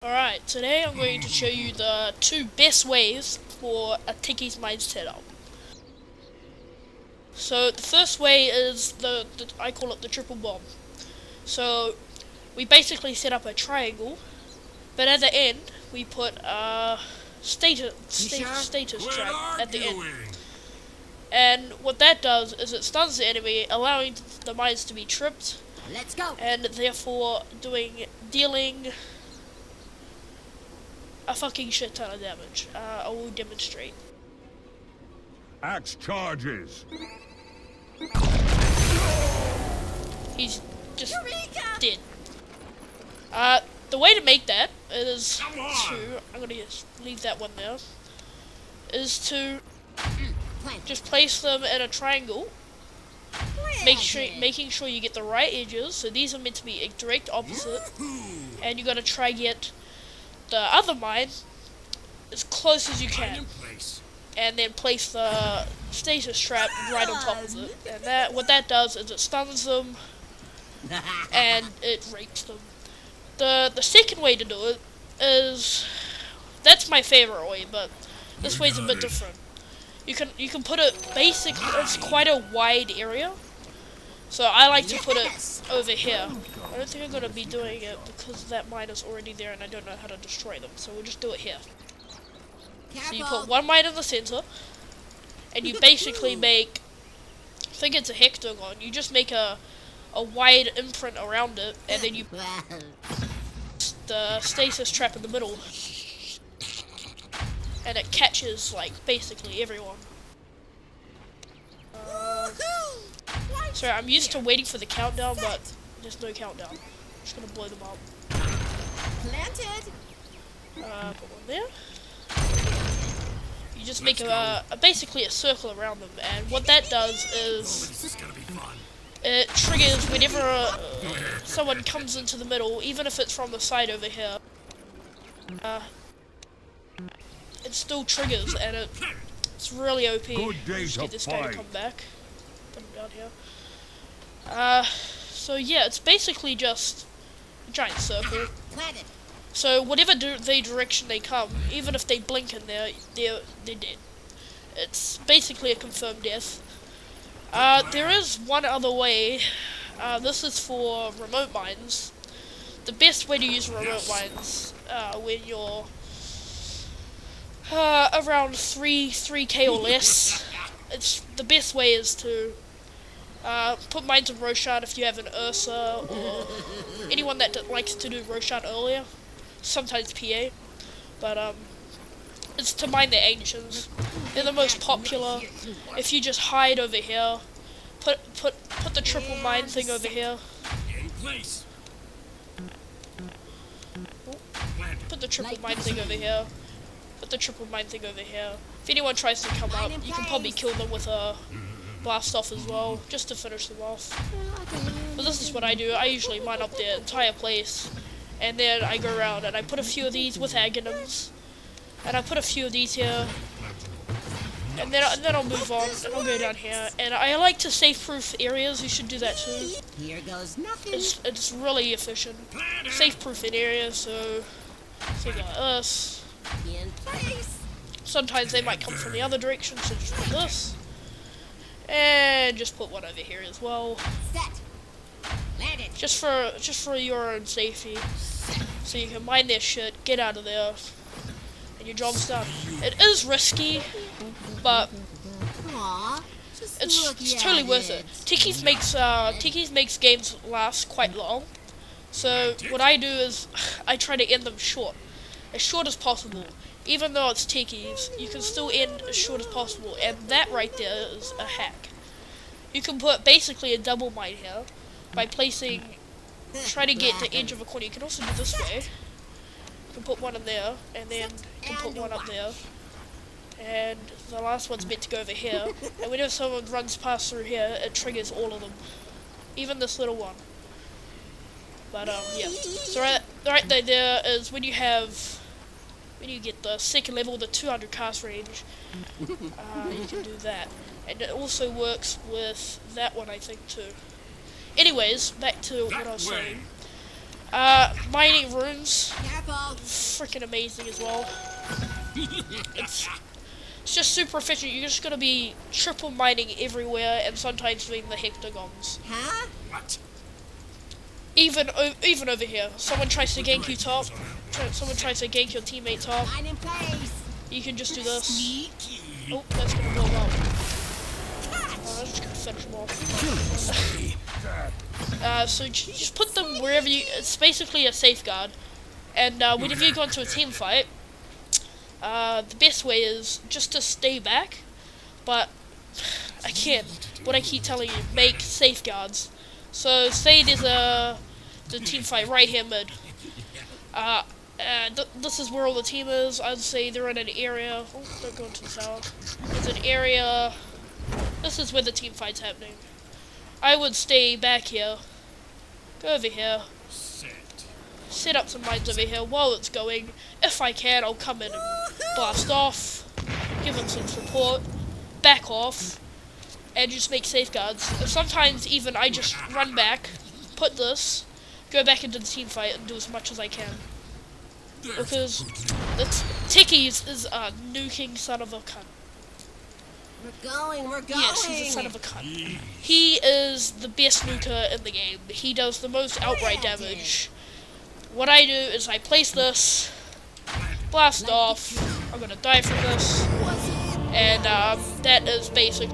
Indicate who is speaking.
Speaker 1: Alright, today I'm going to show you the two best ways for a Techies mine setup. So the first way is I call it the triple bomb. So we basically set up a triangle, but at the end we put a status trap at the end. And what that does is it stuns the enemy, allowing the mines to be tripped.
Speaker 2: Let's go.
Speaker 1: And therefore dealing a fucking shit ton of damage. I will demonstrate.
Speaker 3: Axe charges.
Speaker 1: He's just
Speaker 2: Eureka!
Speaker 1: dead. The way to make that is I'm gonna just leave that one there. Is to just place them in a triangle. Making sure you get the right edges. So these are meant to be a direct opposite, and you gotta try get the other mine as close as you can, and then place the stasis trap right on top of it. And what that does is it stuns them and it rapes them. The second way to do it is, that's my favorite way, but this way's a bit different. You can put it basically, it's quite a wide area. So I like to put it over here. I don't think I'm going to be doing it because that mine is already there and I don't know how to destroy them. So we'll just do it here. So you put one mine in the center, and you basically make, I think it's a hexagon, you just make a wide imprint around it, and then you the stasis trap in the middle. And it catches, like, basically everyone. Sorry, I'm used to waiting for the countdown, but there's no countdown. I'm just gonna blow them up.
Speaker 2: Planted.
Speaker 1: Put one there. You just make basically a circle around them, and what that does is it triggers whenever someone comes into the middle, even if it's from the side over here. It still triggers, and it's really OP. Just get this guy to come back. Put him down here. So yeah, it's basically just a giant circle. So whatever direction they come, even if they blink in there, they're dead. It's basically a confirmed death. There is one other way. This is for remote mines. The best way to use remote mines when you're around 3k or less. The best way is to put mines in Roshan if you have an Ursa or anyone that likes to do Roshan earlier. Sometimes PA, but it's to mine the ancients. They're the most popular. If you just hide over here, put the triple mine thing over here. Put the triple mine thing over here. Put the triple mine thing over here. If anyone tries to come up, you can probably kill them with a blast off as well, just to finish them off. But this is what I do. I usually mine up the entire place, and then I go around and I put a few of these with aghanims, and I put a few of these here, and then I'll move on and I'll go down here. And I like to safe-proof areas. You should do that too.
Speaker 2: Here goes nothing.
Speaker 1: It's really efficient. Safe-proof in areas, so like us.
Speaker 2: In place.
Speaker 1: Sometimes they might come from the other direction, so just put this. And just put one over here as well.
Speaker 2: Set. Landed.
Speaker 1: Just for your own safety. So you can mine their shit, get out of there, and your job's done. It is risky, but
Speaker 2: Aww,
Speaker 1: it's totally worth it. Techies makes games last quite long. So what I do is I try to end them short as possible. Even though it's Techies, you can still end as short as possible, and that right there is a hack. You can put basically a double mine here by try to get the edge of a corner. You can also do this way. You can put one in there, and then you can put one up there. And the last one's meant to go over here. And whenever someone runs past through here, it triggers all of them. Even this little one. But yeah. So right there is when you get the second level, the 200 cast range, you can do that. And it also works with that one, I think, too. Anyways, back to what I was saying. Mining rooms,
Speaker 2: Careful.
Speaker 1: freaking amazing as well. It's just super efficient. You're just gonna be triple mining everywhere, and sometimes doing the hectagons.
Speaker 2: Huh?
Speaker 3: What?
Speaker 1: Even over here, someone tries to gank you top. Someone tries to gank your teammate top.
Speaker 2: Line in place.
Speaker 1: You can just do this.
Speaker 3: Sneaky.
Speaker 1: Oh, that's gonna blow up. I'm just gonna finish them off. So just put them wherever you. It's basically a safeguard, and whenever you go into a team fight, the best way is just to stay back. But I can't. What I keep telling you, make safeguards. So say there's the team fight right here mid. This is where all the team is. I'd say they're in an area. Oh, don't go into the tower. There's an area. This is where the team fight's happening. I would stay back here. Go over here. Set up some mines over here while it's going. If I can, I'll come in and blast off. Give them some support. Back off. And just make safeguards. Sometimes even I just run back, put this, go back into the team fight and do as much as I can. Because the Techies is a nuking son of a cunt.
Speaker 2: We're going.
Speaker 1: Yes, he's a son of a cunt. He is the best nuker in the game. He does the most outright damage. What I do is I place this, blast off. I'm gonna die from this, and that is basic.